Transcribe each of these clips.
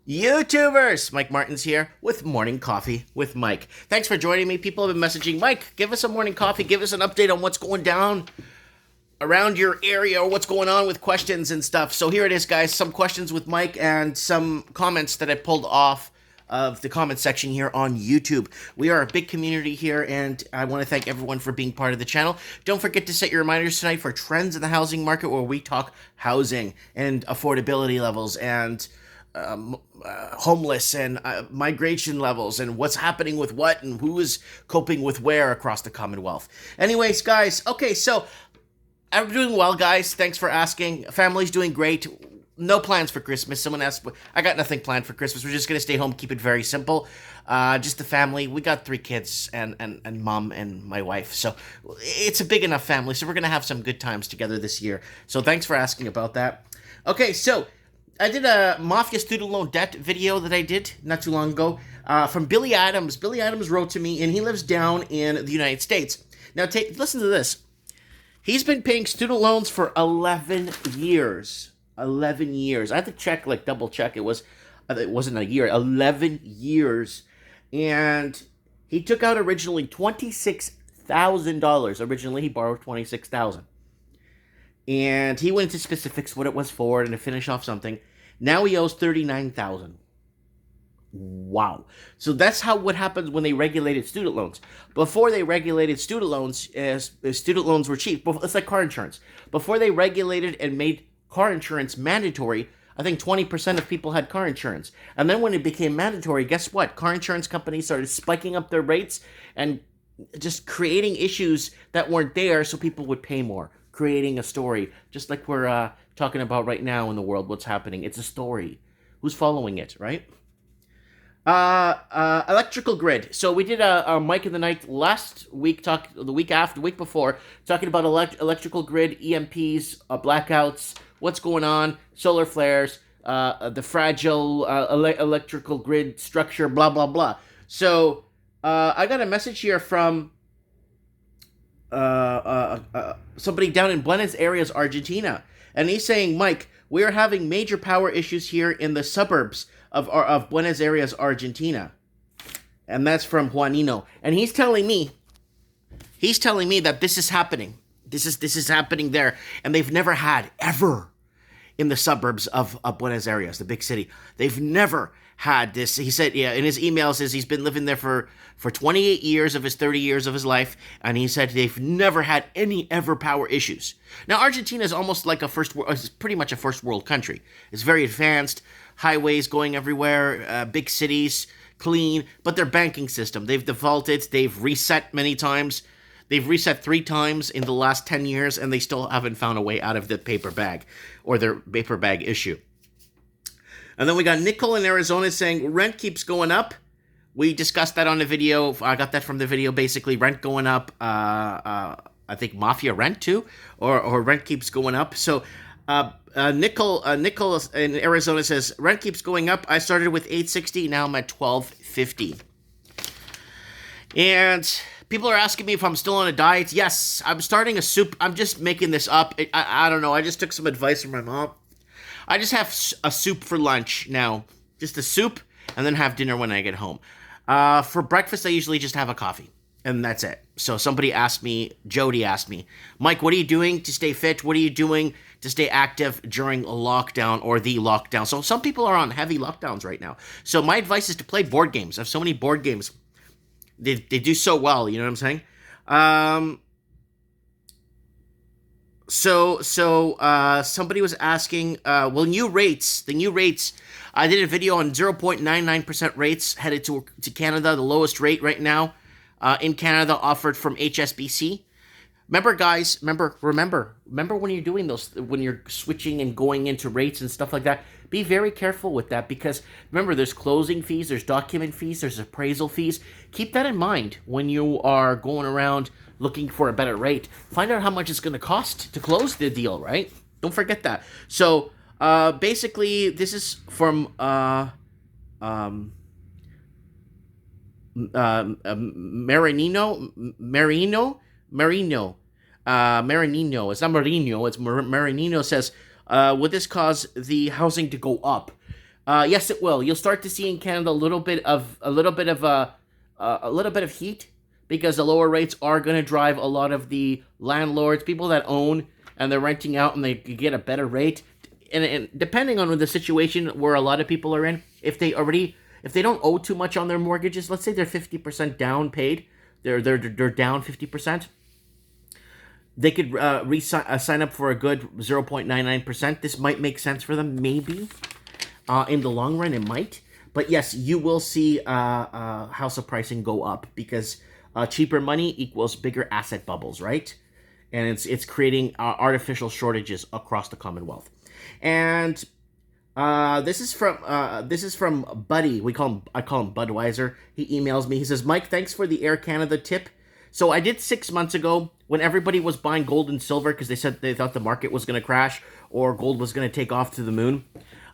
YouTubers! Mike Martins here with Morning Coffee with Mike. Thanks for joining me. People have been messaging, Mike, give us a morning coffee. Give us an update on what's going down around your area or what's going on with questions and stuff. So here it is, guys. Some questions with Mike and some comments that I pulled off of the comment section here on YouTube. We are a big community here, and I want to thank everyone for being part of the channel. Don't forget to set your reminders tonight for trends in the housing market, where we talk housing and affordability levels and homeless and migration levels and what's happening with what and who is coping with where across the Commonwealth. Anyways, guys, okay, so I'm doing well, guys. Thanks for asking. Family's doing great. No plans for Christmas. Someone asked, I got nothing planned for Christmas. We're just going to stay home, keep it very simple. Just the family. We got 3 kids and mom and my wife. So it's a big enough family. So we're going to have some good times together this year. So thanks for asking about that. Okay, so I did a Mafia student loan debt video that I did not too long ago from Billy Adams. Billy Adams wrote to me, and he lives down in the United States. Now, listen to this. He's been paying student loans for 11 years. 11 years. I had to check, double check. It wasn't a year. 11 years. And he took out originally $26,000. Originally, he borrowed $26,000. And he went into specifics what it was for and to finish off something. Now he owes $39,000. Wow. So that's what happens when they regulated student loans. Before they regulated student loans, student loans were cheap. It's like car insurance. Before they regulated and made car insurance mandatory, I think 20% of people had car insurance. And then when it became mandatory, guess what? Car insurance companies started spiking up their rates and just creating issues that weren't there so people would pay more. Creating a story, just like we're talking about right now in the world, what's happening. It's a story. Who's following it, right? Electrical grid. So we did a Mike in the Night last week, the week before, talking about electrical grid, EMPs, blackouts, what's going on, solar flares, the fragile electrical grid structure, blah, blah, blah. So I got a message here from somebody down in Buenos Aires, Argentina, and he's saying, Mike, we are having major power issues here in the suburbs of Buenos Aires, Argentina. And that's from Juanino, and he's telling me that this is happening. This is happening there, and they've never had ever in the suburbs of Buenos Aires, the big city. They've never had this. He said, yeah, in his email says he's been living there for 28 years of his 30 years of his life, and he said they've never had any ever power issues. Now, Argentina is almost like it's pretty much a first world country. It's very advanced, highways going everywhere, big cities, clean, but their banking system, they've defaulted, they've reset many times. They've reset 3 times in the last 10 years, and they still haven't found a way out of the paper bag or their paper bag issue. And then we got Nicole in Arizona saying rent keeps going up. We discussed that on the video. I got that from the video. Basically, rent going up. I think Mafia rent too, or rent keeps going up. So Nicole in Arizona says rent keeps going up. I started with $860. Now I'm at $1,250. And people are asking me if I'm still on a diet. Yes, I'm starting a soup. I'm just making this up. I don't know. I just took some advice from my mom. I just have a soup for lunch now. Just a soup, and then have dinner when I get home. For breakfast, I usually just have a coffee, and that's it. So Jody asked me, Mike, what are you doing to stay fit? What are you doing to stay active during a lockdown or the lockdown? So some people are on heavy lockdowns right now. So my advice is to play board games. I have so many board games. They do so well, you know what I'm saying? So somebody was asking, the new rates, I did a video on 0.99% rates headed to Canada, the lowest rate right now in Canada offered from HSBC. Remember, guys, remember when you're doing those, when you're switching and going into rates and stuff like that, be very careful with that, because remember, there's closing fees, there's document fees, there's appraisal fees. Keep that in mind when you are going around looking for a better rate. Find out how much it's going to cost to close the deal, right? Don't forget that. So, basically, this is from Marinino. It's not Marino. It's Marinino says, would this cause the housing to go up? Yes, it will. You'll start to see in Canada a little bit of heat because the lower rates are going to drive a lot of the landlords, people that own and they're renting out and they get a better rate. And depending on the situation where a lot of people are in, if they don't owe too much on their mortgages, let's say they're 50% down paid, they're down 50%. They could sign up for a good 0.99%. This might make sense for them, maybe. In the long run, it might. But yes, you will see house of pricing go up because cheaper money equals bigger asset bubbles, right? And it's creating artificial shortages across the Commonwealth. And this is from Buddy. I call him Budweiser. He emails me. He says, Mike, thanks for the Air Canada tip. So I did 6 months ago when everybody was buying gold and silver because they said they thought the market was going to crash or gold was going to take off to the moon.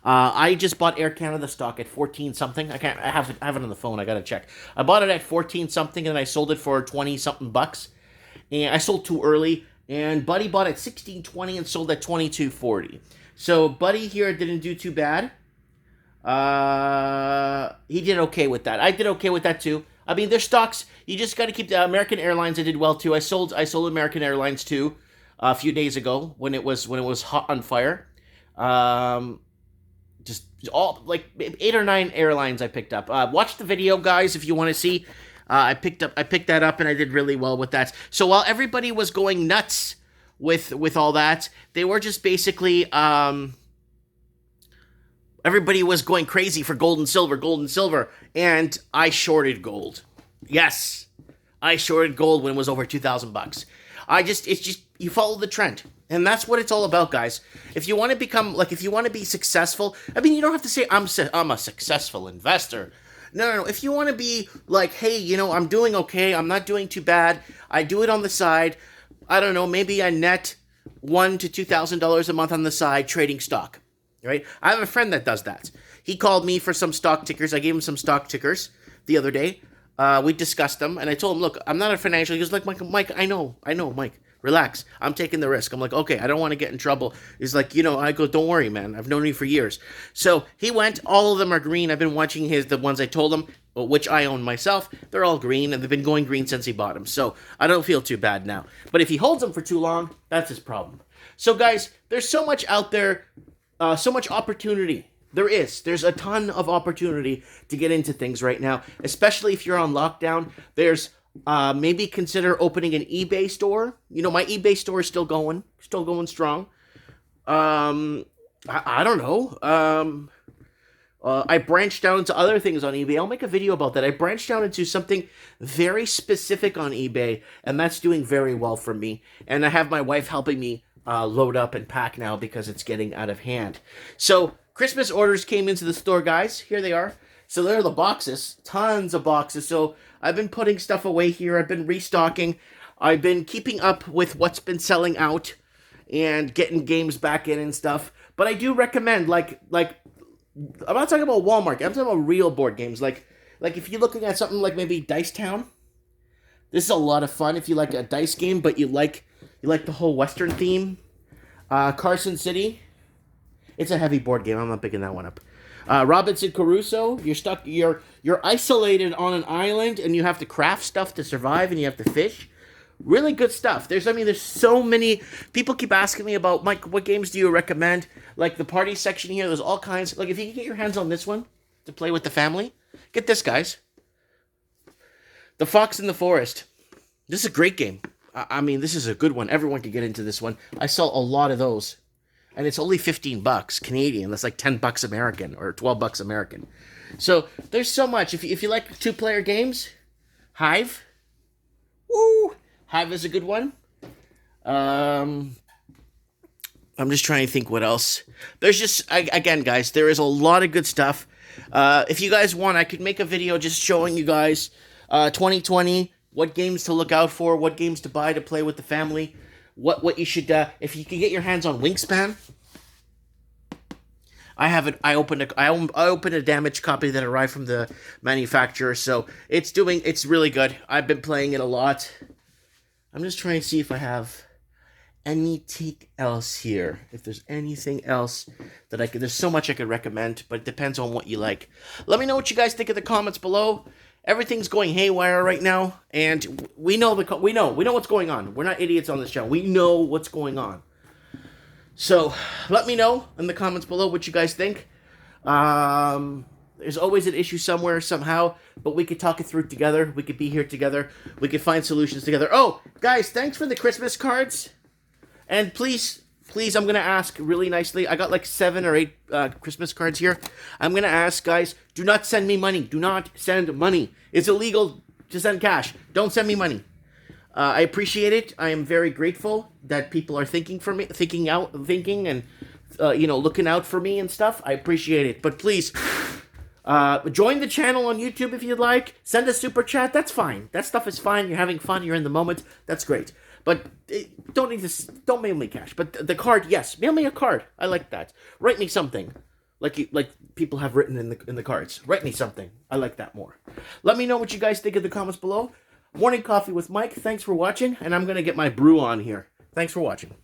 I just bought Air Canada stock at 14 something. I have it on the phone. I gotta check. I bought it at 14 something and I sold it for 20 something bucks. And I sold too early. And Buddy bought at 16.20 and sold at 22.40. So Buddy here didn't do too bad. He did okay with that. I did okay with that too. I mean, their stocks. You just got to keep the American Airlines. I did well too. I sold American Airlines too a few days ago when it was hot on fire. Just all like 8 or 9 airlines I picked up. Watch the video, guys, if you want to see. I picked that up and I did really well with that. So while everybody was going nuts with all that, they were just basically everybody was going crazy for gold and silver, and I shorted gold. Yes, I shorted gold when it was over $2,000. It's just you follow the trend. And that's what it's all about, guys. If you want to be successful, I mean, you don't have to say, I'm a successful investor. No. If you want to be like, hey, I'm doing okay. I'm not doing too bad. I do it on the side. I don't know. Maybe I net $1,000 to $2,000 a month on the side trading stock, right? I have a friend that does that. He called me for some stock tickers. I gave him some stock tickers the other day. We discussed them, and I told him, look, I'm not a financial. He goes, like, Mike, I know, Mike. Relax. I'm taking the risk. I'm like, okay, I don't want to get in trouble. He's like, I go, don't worry, man. I've known you for years. So he went. All of them are green. I've been watching the ones I told him, which I own myself. They're all green, and they've been going green since he bought them. So I don't feel too bad now. But if he holds them for too long, that's his problem. So guys, there's so much out there, so much opportunity. There's a ton of opportunity to get into things right now, especially if you're on lockdown. There's maybe consider opening an eBay store. My eBay store is still going strong. I don't know. I branched out into other things on eBay. I'll make a video about that. I branched out into something very specific on eBay, and that's doing very well for me. And I have my wife helping me load up and pack now because it's getting out of hand. So Christmas orders came into the store, guys. Here they are. So there are the boxes, tons of boxes. So I've been putting stuff away here. I've been restocking. I've been keeping up with what's been selling out and getting games back in and stuff. But I do recommend, like I'm not talking about Walmart. I'm talking about real board games. Like if you're looking at something like maybe Dice Town, this is a lot of fun if you like a dice game, but you like the whole Western theme. Carson City, it's a heavy board game. I'm not picking that one up. Robinson Crusoe, you're isolated on an island and you have to craft stuff to survive and you have to fish. Really good stuff. There's so many. People keep asking me about, Mike, what games do you recommend? Like the party section here, there's all kinds. Like if you can get your hands on this one to play with the family, get this, guys. The Fox in the Forest. This is a great game. I mean, this is a good one. Everyone can get into this one. I sell a lot of those. And it's only $15 Canadian. That's like $10 American or $12 American. So there's so much. If you like 2-player games, Hive. Woo! Hive is a good one. I'm just trying to think what else. There's just, again, guys, there is a lot of good stuff. If you guys want, I could make a video just showing you guys 2020, what games to look out for, what games to buy to play with the family. What you should, if you can get your hands on Wingspan. I have it. I opened a damaged copy that arrived from the manufacturer, so it's really good. I've been playing it a lot. I'm just trying to see if I have anything else here. If there's anything else that I could, there's so much I could recommend, but it depends on what you like. Let me know what you guys think in the comments below. Everything's going haywire right now, and we know what's going on. We're not idiots on this channel. We know what's going on. So let me know in the comments below what you guys think. There's always an issue somewhere, somehow, but we could talk it through together. We could be here together. We could find solutions together. Oh, guys, thanks for the Christmas cards. And please, I'm going to ask really nicely. I got like 7 or 8 Christmas cards here. I'm going to ask, guys, do not send me money. Do not send money. It's illegal to send cash. Don't send me money. I appreciate it. I am very grateful that people are thinking and looking out for me and stuff. I appreciate it. But please, join the channel on YouTube if you'd like. Send a super chat. That's fine. That stuff is fine. You're having fun. You're in the moment. That's great. But don't mail me cash. But the card, yes, mail me a card. I like that. Write me something, like people have written in the cards. Write me something. I like that more. Let me know what you guys think in the comments below. Morning Coffee with Mike. Thanks for watching, and I'm gonna get my brew on here. Thanks for watching.